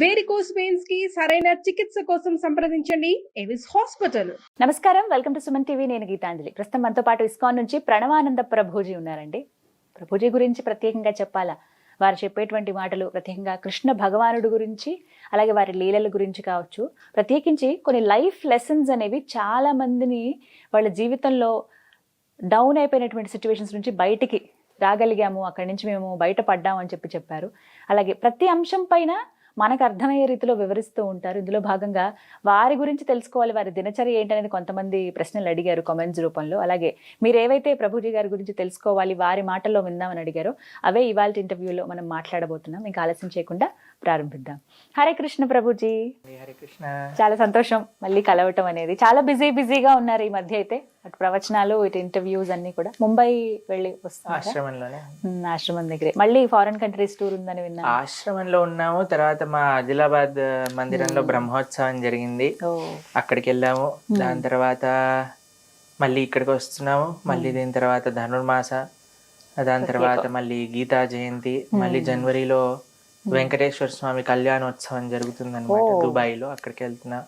Varicose veins కి సరైన చికిత్స కోసం సంప్రదించండి ఎవిస్ హాస్పిటల్. నమస్కారం, వెల్కమ్ టు సుమన్ టీవీ. నేను గీతాంజలి. ప్రస్తుతం మనతో పాటు ఇస్కాన్ నుంచి ప్రణవానంద ప్రభుజీ ఉన్నారండి. ప్రభుజీ గురించి ప్రత్యేకంగా చెప్పాలా, వారు చెప్పేటువంటి మాటలు ప్రత్యేకంగా కృష్ణ భగవానుడు గురించి, అలాగే వారి లీలల గురించి కావచ్చు, ప్రత్యేకించి కొన్ని లైఫ్ లెసన్స్ అనేవి చాలా మందిని వాళ్ళ జీవితంలో డౌన్ అయిపోయినటువంటి సిచ్యువేషన్స్ నుంచి బయటికి రాగలిగాము, అక్కడి నుంచి మేము బయటపడ్డాము అని చెప్పారు. అలాగే ప్రతి అంశం పైన మనకు అర్థమయ్యే రీతిలో వివరిస్తూ ఉంటారు. ఇందులో భాగంగా వారి గురించి తెలుసుకోవాలి, వారి దినచర్య ఏంటనేది కొంతమంది ప్రశ్నలు అడిగారు కామెంట్స్ రూపంలో. అలాగే మీరు ఏవైతే ప్రభుజీ గారి గురించి తెలుసుకోవాలి, వారి మాటల్లో విందామని అడిగారో అవే ఇవాళ ఇంటర్వ్యూలో మనం మాట్లాడబోతున్నాం. ఇంకా ఆలస్యం చేయకుండా ప్రారంభిద్దాం. హరే కృష్ణ ప్రభుజీ. హరే కృష్ణ. చాలా సంతోషం మళ్ళీ కలవటం అనేది. చాలా బిజీగా ఉన్నారు ఈ మధ్య. అయితే అటు ప్రవచనాలు, ఇటు ఇంటర్వ్యూస్ అన్ని కూడా. ముంబై వెళ్ళి ఆశ్రమంలోనే, ఆశ్రమం దగ్గరే. మళ్ళీ ఫారెన్ కంట్రీస్ టూర్ ఉందని విన్నాను. ఆశ్రమంలో ఉన్నాము. తర్వాత మా ఆదిలాబాద్ మందిరంలో బ్రహ్మోత్సవం జరిగింది, అక్కడికి వెళ్ళాము. దాని తర్వాత మళ్ళీ ఇక్కడికి వస్తున్నాము. మళ్ళీ దీని తర్వాత ధనుర్మాస, దాని తర్వాత మళ్ళీ గీతా జయంతి, మళ్ళీ జనవరిలో వెంకటేశ్వర స్వామి కళ్యాణోత్సవం జరుగుతుంది అనమాట దుబాయ్లో, అక్కడికి వెళ్తున్నా.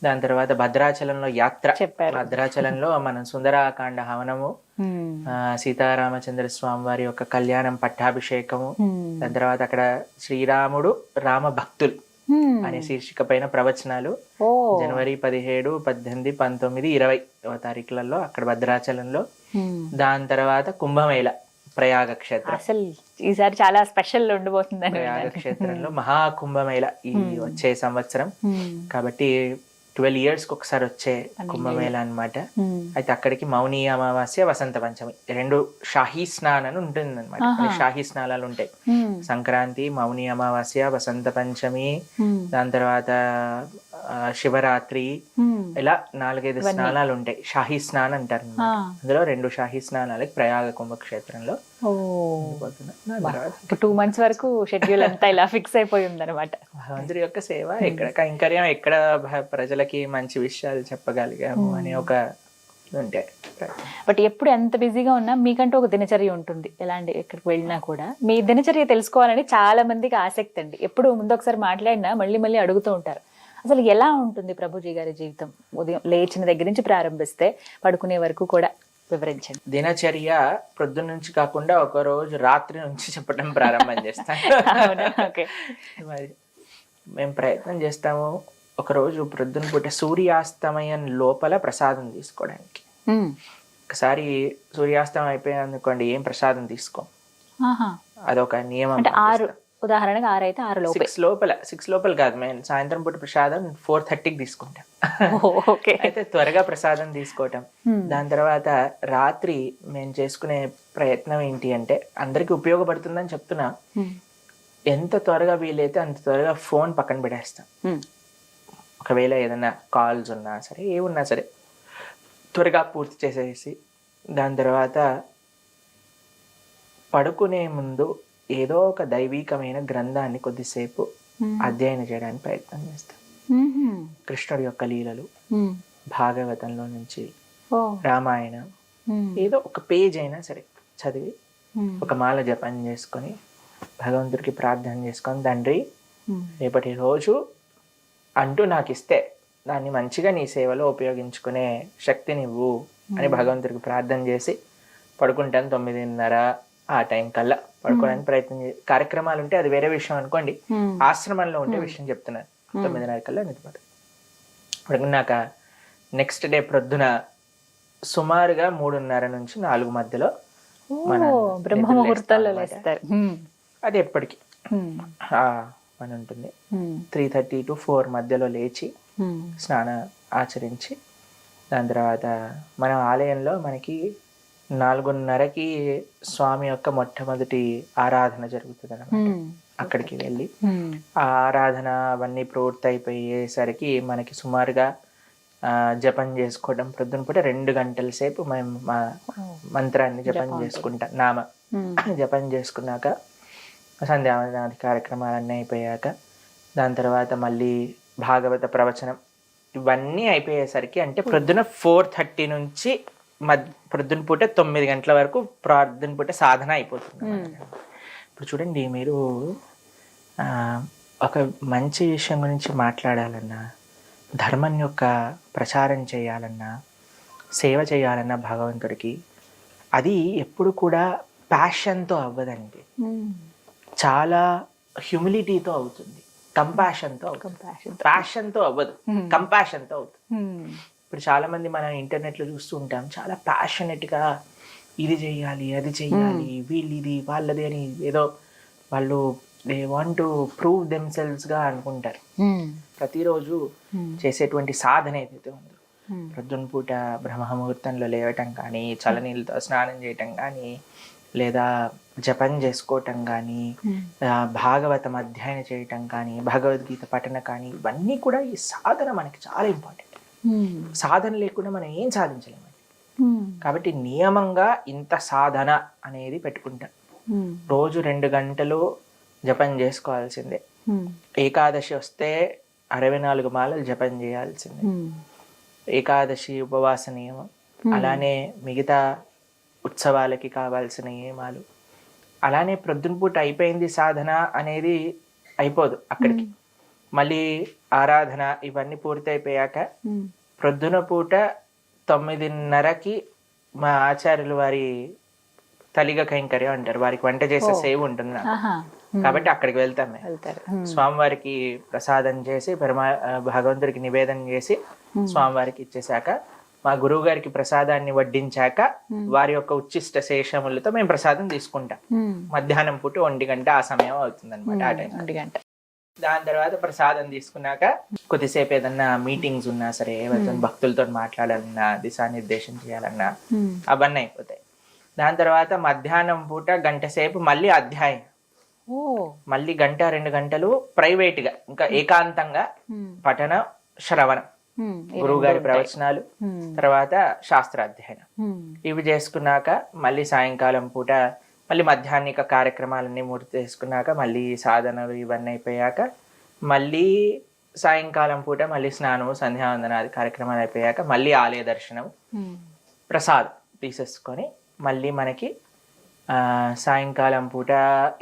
దాని తర్వాత భద్రాచలంలో యాత్ర. భద్రాచలంలో మనం సుందరాకాండ హవనము, సీతారామచంద్ర స్వామి వారి యొక్క కళ్యాణం పట్టాభిషేకము, దాని తర్వాత అక్కడ శ్రీరాముడు రామ భక్తులు అనే శీర్షిక పైన ప్రవచనాలు జనవరి 17, 18, 19, 20 తారీఖులలో అక్కడ భద్రాచలంలో. దాని తర్వాత కుంభమేళ ప్రయాగ క్షేత్రం. అసలు ఈసారి చాలా స్పెషల్ ఉండబోతుంది ప్రయాగ క్షేత్రంలో మహాకుంభమేళ ఈ వచ్చే సంవత్సరం. కాబట్టి 12 years కి ఒకసారి వచ్చే కుంభమేళ అన్నమాట. అయితే అక్కడికి మౌని అమావాస్య, వసంత పంచమి రెండు షాహీ స్నాన్ అని ఉంటుంది అనమాట. షాహీ స్నానాలు ఉంటాయి. సంక్రాంతి, మౌని అమావాస్య, వసంత పంచమి, దాని తర్వాత శివరాత్రి, ఇలా 4-5 స్నానాలు ఉంటాయి. షాహీ స్నాన్ అంటారు. అందులో 2 షాహీ స్నానాలకి ప్రయాగ కుంభక్షేత్రంలో 2 months వరకు షెడ్యూల్ అంతా ఇలా ఫిక్స్ అయిపోయి ఉంది అనమాట. భగవంతుడి యొక్క సేవ, ఎక్కడ కైంకర్యం, ఎక్కడ ప్రజలకి మంచి విషయాలు చెప్పగలిగాము అనే ఒక ఉంటాయి. బట్ ఎప్పుడు ఎంత బిజీగా ఉన్నా మీకంటూ ఒక దినచర్య ఉంటుంది. ఎలాంటి ఎక్కడికి వెళ్ళినా కూడా మీ దినచర్య తెలుసుకోవాలని చాలా మందికి ఆసక్తి అండి. ఎప్పుడు ముందు ఒకసారి మాట్లాడినా మళ్ళీ అడుగుతూ ఉంటారు, అసలు ఎలా ఉంటుంది ప్రభుజీ గారి జీవితం? ఉదయం లేచిన దగ్గర నుంచి ప్రారంభిస్తే పడుకునే వరకు కూడా వివరించండి. దినచర్య ప్రొద్దున నుంచి కాకుండా ఒక రోజు రాత్రి నుంచి చెప్పడం ప్రారంభం చేస్తాం. మరి మేము ప్రయత్నం చేస్తాము ఒక రోజు ప్రొద్దున పూట సూర్యాస్తమయం లోపల ప్రసాదం తీసుకోవడానికి. ఒకసారి సూర్యాస్తమయం అయిపోయిందనుకోండి, ఏం ప్రసాదం తీసుకోం. అదొక నియమం. ఉదాహరణగా 6 అయితే 6 లోపల కాదు, మేము సాయంత్రం పూట ప్రసాదం 4:30కి తీసుకుంటాం. అయితే త్వరగా ప్రసాదం తీసుకోవటం. దాని తర్వాత రాత్రి మేము చేసుకునే ప్రయత్నం ఏంటి అంటే, అందరికి ఉపయోగపడుతుందని చెప్తున్నా, ఎంత త్వరగా వీలైతే అంత త్వరగా ఫోన్ పక్కన పెట్టేస్తాం. ఒకవేళ ఏదైనా కాల్స్ ఉన్నా సరే, ఏమున్నా సరే త్వరగా పూర్తి చేసేసి, దాని తర్వాత పడుకునే ముందు ఏదో ఒక దైవీకమైన గ్రంథాన్ని కొద్దిసేపు అధ్యయనం చేయడానికి ప్రయత్నం చేస్తాం. కృష్ణుడి యొక్క లీలలు, భాగవతంలో నుంచి రామాయణం, ఏదో ఒక పేజ్ అయినా సరే చదివి ఒక మాల జపం చేసుకొని భగవంతుడికి ప్రార్థన చేసుకొని, తండ్రి రేపటి రోజు అంటూ నాకు ఇస్తే దాన్ని మంచిగా నీ సేవలో ఉపయోగించుకునే శక్తినివ్వు అని భగవంతుడికి ప్రార్థన చేసి పడుకుంటాను. 9:30 ఆ టైం కల్లా పడుకోవడానికి ప్రయత్నం కార్యక్రమాలు ఉంటే అది వేరే విషయం అనుకోండి. ఆశ్రమంలో ఉంటే విషయం చెప్తున్నాను. 9:30 కల్లా నిద్రపోతాను. పడుకున్నాక నెక్స్ట్ డే ప్రొద్దున సుమారుగా 3:30 నుంచి 4 మధ్యలో మన బ్రహ్మ ముహూర్తాల్లో లేస్తారు. అది ఎప్పటికీ పని ఉంటుంది. 3:30 to 4 మధ్యలో లేచి స్నానం ఆచరించి, దాని తర్వాత మన ఆలయంలో మనకి 4:30కి స్వామి యొక్క మొట్టమొదటి ఆరాధన జరుగుతుంది అన్నమాట. అక్కడికి వెళ్ళి ఆ ఆరాధన అవన్నీ పూర్తి అయిపోయేసరికి మనకి సుమారుగా జపం చేసుకోవడం, ప్రొద్దున పూట 2 గంటల సేపు మేము మా మంత్రాన్ని జపం చేసుకుంటాం. నామ జపం చేసుకున్నాక సంధ్యావందనాది కార్యక్రమాలన్నీ అయిపోయాక, దాని తర్వాత మళ్ళీ భాగవత ప్రవచనం ఇవన్నీ అయిపోయేసరికి, అంటే ప్రొద్దున 4:30 నుంచి ప్రొద్దున పూట 9 గంటల వరకు ప్రొద్దున పూట సాధన అయిపోతుంది. ఇప్పుడు చూడండి, మీరు ఒక మంచి విషయం గురించి మాట్లాడాలన్నా, ధర్మం యొక్క ప్రచారం చేయాలన్నా, సేవ చేయాలన్నా భగవంతుడికి, అది ఎప్పుడు కూడా ప్యాషన్తో అవ్వదండి. చాలా హ్యూమిలిటీతో అవుతుంది, కంపాషన్తో అవుతుంది. ప్యాషన్తో అవ్వదు, కంపాషన్తో అవుతుంది. ఇప్పుడు చాలా మంది మనం ఇంటర్నెట్లో చూస్తూ ఉంటాం, చాలా ప్యాషనెట్గా ఇది చెయ్యాలి, అది చెయ్యాలి, వీళ్ళు ఇది వాళ్ళది అని ఏదో వాళ్ళు దే వాంట్ టు ప్రూవ్ దెమ్సెల్వ్స్గా అనుకుంటారు. ప్రతిరోజు చేసేటువంటి సాధన ఏదైతే ఉందో, ప్రొద్దున పూట బ్రహ్మముహూర్తంలో లేవటం కానీ, చల్లనీళ్ళతో స్నానం చేయటం కానీ, లేదా జపం చేసుకోవటం కానీ, భాగవతం అధ్యయనం చేయటం కానీ, భగవద్గీత పఠన కానీ, ఇవన్నీ కూడా ఈ సాధన మనకి చాలా ఇంపార్టెంట్. సాధన లేకుండా మనం ఏం సాధించలేమండి. కాబట్టి నియమంగా ఇంత సాధన అనేది పెట్టుకుంటాం. రోజు 2 గంటలు జపం చేసుకోవాల్సిందే. ఏకాదశి వస్తే 64 మాలలు జపం చేయాల్సిందే. ఏకాదశి ఉపవాస నియమం, అలానే మిగతా ఉత్సవాలకి కావాల్సిన నియమాలు, అలానే ప్రొద్దున పూట అయిపోయింది సాధన అనేది అయిపోదు అక్కడికి. మళ్ళీ ఆరాధన ఇవన్నీ పూర్తి అయిపోయాక ప్రొద్దున పూట 9:30కి మా ఆచార్యులు వారి తలిగ కైంకర్యం అంటారు, వారికి వంట చేసే సేవ ఉంటుంది నాకు. కాబట్టి అక్కడికి వెళ్తాం మేము. స్వామివారికి ప్రసాదం చేసి భగవంతుడికి నివేదన చేసి స్వామివారికి ఇచ్చేసాక, మా గురువు గారికి ప్రసాదాన్ని వడ్డించాక వారి యొక్క ఉచ్చిష్ట శేషములతో మేము ప్రసాదం తీసుకుంటాం. మధ్యాహ్నం పూట 1 గంట ఆ సమయం అవుతుంది అనమాట. ఆ టైం 1 గంట. దాని తర్వాత ప్రసాదం తీసుకున్నాక కొద్దిసేపు ఏదన్నా మీటింగ్స్ ఉన్నా సరే, ఏవైతే భక్తులతో మాట్లాడాలన్నా, దిశానిర్దేశం చేయాలన్నా అవన్నీ అయిపోతాయి. దాని తర్వాత మధ్యాహ్నం పూట 1 గంట సేపు మళ్ళీ అధ్యాయం, మళ్ళీ 1-2 గంటలు ప్రైవేట్ గా ఇంకా ఏకాంతంగా పఠన శ్రవణం, గురువు గారి ప్రవచనాలు, తర్వాత శాస్త్రాధ్యయనం. ఇవి చేసుకున్నాక మళ్ళీ సాయంకాలం పూట మళ్ళీ మధ్యాహ్నిక కార్యక్రమాలన్నీ పూర్తి చేసుకున్నాక, మళ్ళీ సాధనలు ఇవన్నీ అయిపోయాక, మళ్ళీ సాయంకాలం పూట మళ్ళీ స్నానము, సంధ్యావందనాది కార్యక్రమాలు అయిపోయాక మళ్ళీ ఆలయ దర్శనం, ప్రసాదం తీసేసుకొని మళ్ళీ మనకి సాయంకాలం పూట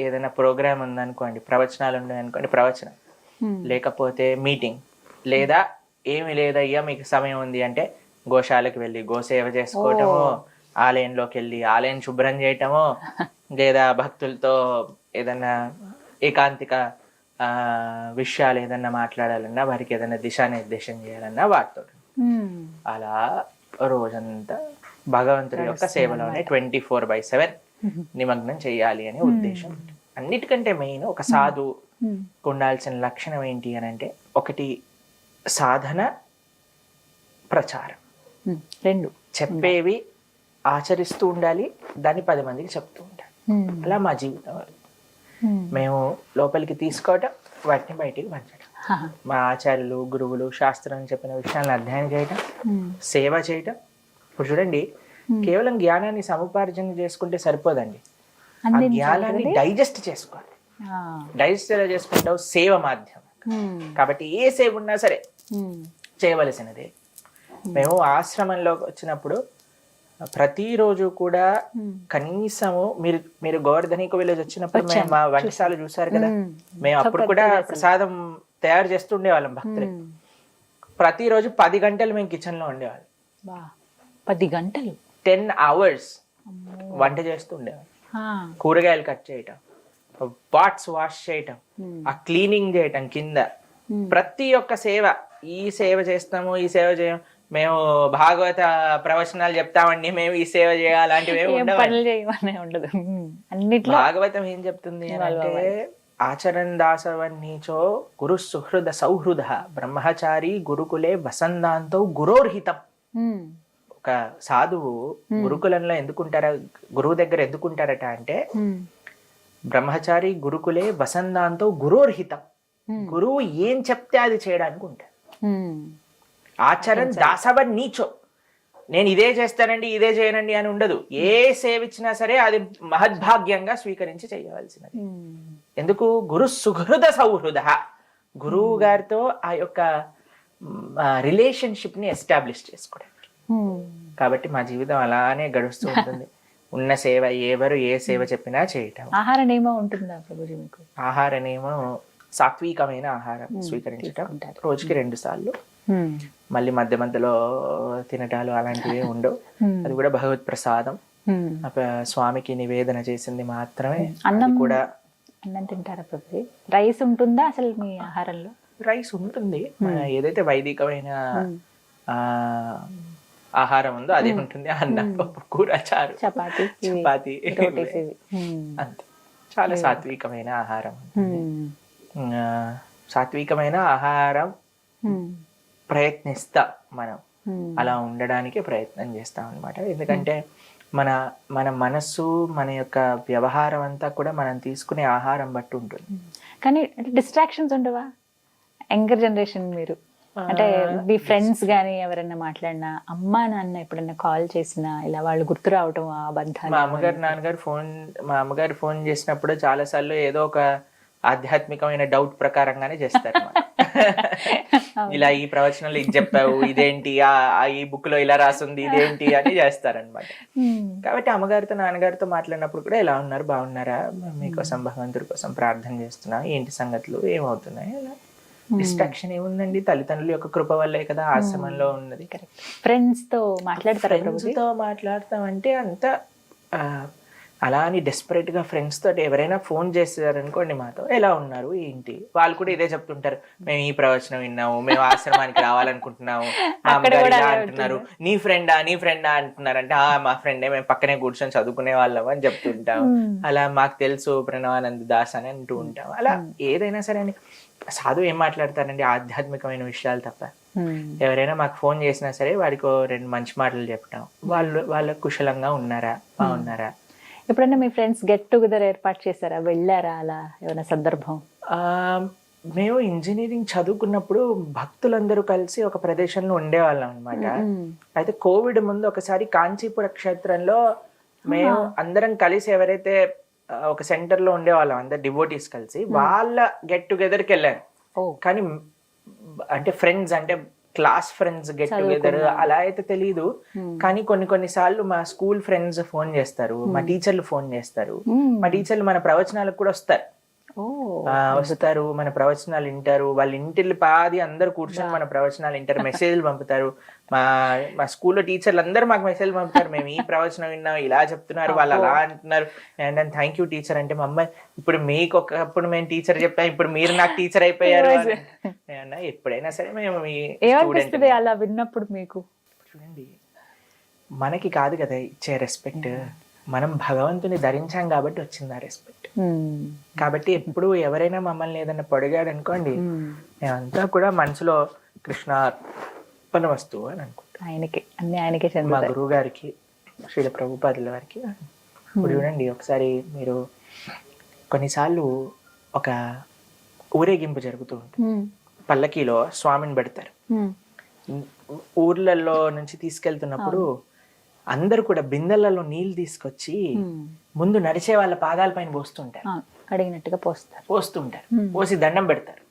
ఏదైనా ప్రోగ్రామ్ ఉందనుకోండి, ప్రవచనాలు ఉన్నాయనుకోండి ప్రవచనం, లేకపోతే మీటింగ్, లేదా ఏమి లేదయ్యా మీకు సమయం ఉంది అంటే గోశాలకు వెళ్ళి గోసేవ చేసుకోవటము, ఆలయంలోకి వెళ్ళి ఆలయం శుభ్రం చేయటము, లేదా భక్తులతో ఏదన్నా ఏకాంతిక విషయాలు ఏదన్నా మాట్లాడాలన్నా, వారికి ఏదైనా దిశానిర్దేశం చేయాలన్నా వాటితో అలా రోజంతా భగవంతుడి యొక్క సేవలోనే 24/7 నిమగ్నం చేయాలి అనే ఉద్దేశం. అన్నిటికంటే మెయిన్ ఒక సాధువుకు ఉండాల్సిన లక్షణం ఏంటి అని అంటే, ఒకటి సాధన, ప్రచారం, 2 చెప్పేవి ఆచరిస్తూ ఉండాలి, దాన్ని 10 మందికి చెప్తూ ఉండాలి. అలా మా జీవితం. మేము లోపలికి తీసుకోవటం, వాటిని బయటికి పంచడం. మా ఆచార్యులు, గురువులు శాస్త్రం చెప్పిన విషయాలను అధ్యయనం చేయటం, సేవ చేయటం. ఇప్పుడు చూడండి, కేవలం జ్ఞానాన్ని సముపార్జన చేసుకుంటే సరిపోదండి, ఆ జ్ఞానాన్ని డైజెస్ట్ చేసుకోవాలి. డైజెస్ట్ ఎలా చేసుకుంటావు? సేవ మాధ్యమం. కాబట్టి ఏ సేవ ఉన్నా సరే చేయవలసినదే. మేము ఆశ్రమంలో వచ్చినప్పుడు ప్రతిరోజు కూడా కనీసము మీరు గోవర్ధనిక విలేజ్ వచ్చినప్పుడు మా వంటశాల చూసారు కదా, మేము అప్పుడు కూడా ప్రసాదం తయారు చేస్తుండే వాళ్ళం భక్తులు. ప్రతిరోజు 10 గంటలు మేము కిచెన్ లో ఉండేవాళ్ళం. 10 గంటలు 10 hours వంట చేస్తూ ఉండేవాళ్ళం. కూరగాయలు కట్ చేయటం, పాట్స్ వాష్ చేయటం, ఆ క్లీనింగ్ చేయటం కింద, ప్రతి ఒక్క సేవ. ఈ సేవ చేస్తాము, ఈ సేవ చేయం, మేము భాగవత ప్రవచనాలు చెప్తామండి, మేము ఈ సేవ చేయాలంటివి ఉండదు. భాగవతం ఏం చెప్తుంది అంటే, ఆచరణ దాసవన్నీచో గురు సుహృద సౌహృద బ్రహ్మచారి గురుకులే వసంతాంతో గురోర్హితం. ఒక సాధువు గురుకులంలో ఎందుకుంటారా, గురువు దగ్గర ఎందుకుంటారట అంటే, బ్రహ్మచారి గురుకులే వసంతాంతో గురోర్హితం. గురువు ఏం చెప్తే అది చేయడానికి ఉంటారు. ఆచరణ దాసవన్ నీచో, నేను ఇదే చేస్తానండి ఇదే చేయనండి అని ఉండదు. ఏ సేవ ఇచ్చినా సరే అది మహద్భాగ్యంగా స్వీకరించి చేయవలసినది. ఎందుకు? గురు సుహృద సౌహృద, గురువు గారితో ఆ యొక్క రిలేషన్షిప్ ని ఎస్టాబ్లిష్ చేసుకోవడానికి. కాబట్టి మా జీవితం అలానే గడుస్తూ ఉంటుంది. ఉన్న సేవ, ఎవరు ఏ సేవ చెప్పినా చేయటం. ఆహార నియమం ఉంటుందా ప్రభుజీ మీకు? ఆహార నియమం సాత్వికమైన ఆహారం స్వీకరించడం, తీసుకుంటారు. రోజుకి 2 సార్లు. మళ్ళీ మధ్య మధ్యలో తినటాలు అలాంటివి ఉండవు. అది కూడా భగవత్ ప్రసాదం, స్వామికి నివేదన చేసింది మాత్రమే. అన్నం కూడా అన్నం తింటారా ప్రభుజీ? రైస్ ఉంటుందా అసలు మీ ఆహారంలో? రైస్ ఉంటుంది, ఏదైతే వైదికమైన ఆహారం ఉందో అదే ఉంటుంది. అన్నం, పప్పు, కూర, చారు, చపాతి అంతే. చాలా సాత్వికమైన ఆహారం. సాత్వికమైన ఆహారం ప్రయత్నిస్తా మనం, అలా ఉండడానికి ప్రయత్నం చేస్తాం అన్నమాట. ఎందుకంటే మన మనస్సు, మన యొక్క వ్యవహారం అంతా కూడా మనం తీసుకునే ఆహారం బట్టి ఉంటుంది. కానీ డిస్ట్రాక్షన్స్ ఉండవా? యంగర్ జనరేషన్ మీరు, అంటే మీ ఫ్రెండ్స్ కానీ ఎవరైనా మాట్లాడినా, అమ్మా నాన్న ఎప్పుడైనా కాల్ చేసినా ఇలా వాళ్ళు గుర్తు రావటం, ఆ బంధాలు? మా అమ్మగారు ఫోన్ చేసినప్పుడు చాలా సార్లు ఏదో ఒక ఆధ్యాత్మికమైన డౌట్ ప్రకారంగానే చేస్తారు. ఇలా ఈ ప్రవచనంలో ఇది చెప్పావు, ఇదేంటి, ఈ బుక్ లో ఇలా రాసింది ఇదేంటి అని చేస్తారనమాట. కాబట్టి అమ్మగారితో నాన్నగారితో మాట్లాడినప్పుడు కూడా ఎలా ఉన్నారు, బాగున్నారా, మీకోసం భగవంతుడి కోసం ప్రార్థన చేస్తున్నా, ఏంటి సంగతులు, ఏమవుతున్నాయి, అలా. డిస్ట్రాక్షన్ ఏముందండి, తల్లిదండ్రుల యొక్క కృప వల్లే కదా ఆశ్రమంలో ఉన్నది. ఫ్రెండ్స్ తో మాట్లాడతామంటే అంత అలా అని డెస్పరేట్ గా ఫ్రెండ్స్ తోటి ఎవరైనా ఫోన్ చేస్తారనుకోండి మాతో, ఎలా ఉన్నారు ఏంటి, వాళ్ళు కూడా ఇదే చెప్తుంటారు, మేము ఈ ప్రవచనం విన్నాము, మేము ఆశ్రమానికి రావాలనుకుంటున్నాము, మా అమ్మగారు ఇలా అంటున్నారు, నీ ఫ్రెండా అంటున్నారంటే, మా ఫ్రెండే, మేము పక్కనే కూర్చొని చదువుకునే వాళ్ళం అని చెప్తుంటాం. అలా మాకు తెలుసు ప్రణవానంద దాస్ అని అంటూ ఉంటాం. అలా ఏదైనా సరే అని. సాధువు ఏం మాట్లాడతారండి, ఆధ్యాత్మికమైన విషయాలు తప్ప. ఎవరైనా మాకు ఫోన్ చేసినా సరే వాడికి 2 మంచి మాటలు చెప్పటం, వాళ్ళ కుశలంగా ఉన్నారా, బాగున్నారా. ఎప్పుడైనా మీ ఫ్రెండ్స్ గెట్ టుగెదర్ ఏర్పాటు చేశారా, వెళ్ళారా అలా ఏమైనా సందర్భం? మేము ఇంజనీరింగ్ చదువుకున్నప్పుడు భక్తులందరూ కలిసి ఒక ప్రదేశంలో ఉండేవాళ్ళం అనమాట. అయితే కోవిడ్ ముందు ఒకసారి కాంచీపుర క్షేత్రంలో మేము అందరం కలిసి, ఎవరైతే ఒక సెంటర్ లో ఉండేవాళ్ళం అందరు డివోటీస్ కలిసి, వాళ్ళ గెట్ టుగెదర్కి వెళ్ళాను. కానీ అంటే ఫ్రెండ్స్, అంటే క్లాస్ ఫ్రెండ్స్ గెట్ టుగెదర్ అలా అయితే తెలియదు. కానీ కొన్నిసార్లు మా స్కూల్ ఫ్రెండ్స్ ఫోన్ చేస్తారు, మా టీచర్లు ఫోన్ చేస్తారు. మా టీచర్లు మన ప్రవచనాలకు కూడా వస్తారు, మన ప్రవచనాలు వింటారు. వాళ్ళ ఇంటిల్లి పాది అందరు కూర్చొని మన ప్రవచనాలు వింటారు, మెసేజ్లు పంపుతారు. మా స్కూల్లో టీచర్లు అందరూ మాకు మెసేజ్ పంపుతారు, మేము ఈ ప్రవచనం విన్నాం, ఇలా చెప్తున్నారు, వాళ్ళు అలా అంటున్నారు, అండ్ థ్యాంక్ యూ టీచర్ అంటే, మా అమ్మాయి ఇప్పుడు మీకు ఒకప్పుడు మేము టీచర్ చెప్పాం, ఇప్పుడు మీరు నాకు టీచర్ అయిపోయారు. ఎప్పుడైనా సరే మేము అలా విన్నప్పుడు మీకు చూడండి, మనకి కాదు కదా ఇచ్చే రెస్పెక్ట్, మనం భగవంతుని ధరించాం కాబట్టి వచ్చింది ఆ రెస్పెక్ట్. కాబట్టి ఎప్పుడు ఎవరైనా మమ్మల్ని ఏదైనా పొడిగాడు అనుకోండి, మేమంతా కూడా మనసులో కృష్ణ అర్పణ వస్తువు అని అనుకుంటాం. ఆయనకి మా గురువు గారికి, శ్రీల ప్రభుపాదుల వారికి. ఇప్పుడు చూడండి, ఒకసారి మీరు కొన్నిసార్లు ఒక ఊరేగింపు జరుగుతూ ఉంటుంది, పల్లకీలో స్వామిని పెడతారు. ఊర్లలో నుంచి తీసుకెళ్తున్నప్పుడు అందరు కూడా బిందెలలో నీళ్లు తీసుకొచ్చి ముందు నడిచే వాళ్ళ పాదాల పైన పోస్తుంటారు, అడిగినట్టుగా పోస్తుంటారు, పోసి దండం పెడతారు.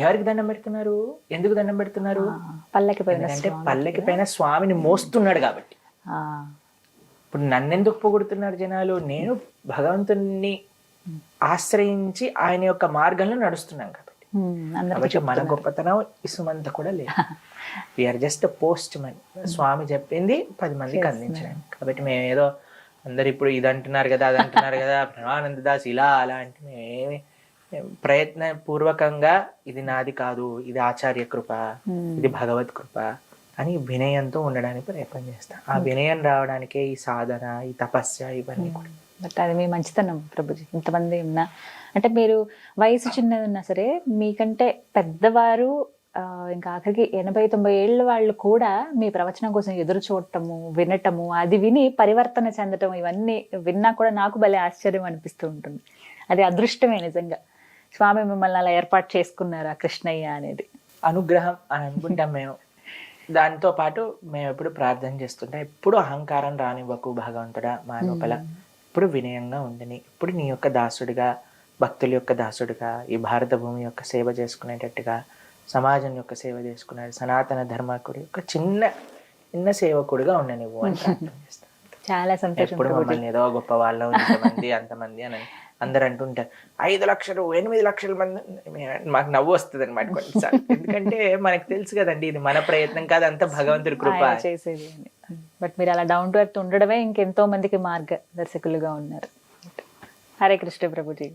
ఎవరికి దండం పెడుతున్నారు, ఎందుకు దండం పెడుతున్నారు? అంటే పల్లకి పైన స్వామిని మోస్తున్నాడు కాబట్టి. ఇప్పుడు నన్నెందుకు పొగుడుతున్నారు జనాలు? నేను భగవంతుని ఆశ్రయించి ఆయన యొక్క మార్గంలో నడుస్తున్నాం కాబట్టి. కాబట్టి మన గొప్పతనం ఇసుమంత కూడా లేదు. We are just post Mann. స్వామి చెప్పింది 10 మందికి అందించడానికి. కాబట్టి మేము ఏదో అందరు ఇప్పుడు ఇది అంటున్నారు కదా, అది అంటున్నారు కదా, ప్రణవానంద దాస్ ఇలా అలా అంటే మేమేమి ప్రయత్న పూర్వకంగా ఇది నాది కాదు, ఇది ఆచార్య కృప, ఇది భగవత్ కృప అని వినయంతో ఉండడానికి ప్రయత్నం చేస్తాం. ఆ వినయం రావడానికే ఈ సాధన, ఈ తపస్య, ఇవన్నీ కూడా. బట్ అది మీ మంచితనం ప్రభుజీ. ఇంతమంది ఉన్నా, అంటే మీరు వయసు చిన్నది ఉన్నా సరే, మీకంటే పెద్దవారు ఇంకా ఆఖరికి 80-90 ఏళ్ళ వాళ్ళు కూడా మీ ప్రవచనం కోసం ఎదురు చూడటము, వినటము, అది విని పరివర్తన చెందటం, ఇవన్నీ విన్నా కూడా నాకు భలే ఆశ్చర్యం అనిపిస్తూ ఉంటుంది. అది అదృష్టమే నిజంగా. స్వామి మిమ్మల్ని అలా ఏర్పాటు చేసుకున్నారా కృష్ణయ్య అనేది? అనుగ్రహం అని అనుకుంటాం మేము. దాంతో పాటు మేము ఎప్పుడు ప్రార్థన చేస్తుంటాం, ఎప్పుడు అహంకారం రానివ్వకు భగవంతుడా మా లోపల, ఇప్పుడు వినయంగా ఉండని, ఇప్పుడు నీ యొక్క దాసుడిగా, భక్తుల యొక్క దాసుడిగా, ఈ భారత భూమి యొక్క సేవ చేసుకునేటట్టుగా, సమాజం యొక్క సేవ చేసుకునే సనాతన ధర్మకుడి యొక్క చిన్న సేవకుడిగా ఉండ నువ్వు అని ప్రార్థన చేస్తాను. చాలా సంతోషం. ఎప్పుడు మమ్మల్ని ఏదో గొప్ప వాళ్ళ ఇంతమంది అంతమంది అని అందరు అంటుంటారు 5 లక్షలు 8 లక్షల మంది, మాకు నవ్వు వస్తుంది అనమాట కొన్నిసార్లు. ఎందుకంటే మనకు తెలుసు కదండి ఇది మన ప్రయత్నం కాదు, అంతా భగవంతుడి కృప. ఆయన చేసేది అని. బట్ మీరు అలా డౌన్ టు ఎర్త్ ఉండడమే ఇంకెంతో మందికి మార్గదర్శకులుగా ఉన్నారు. హరే కృష్ణ ప్రభుజీ.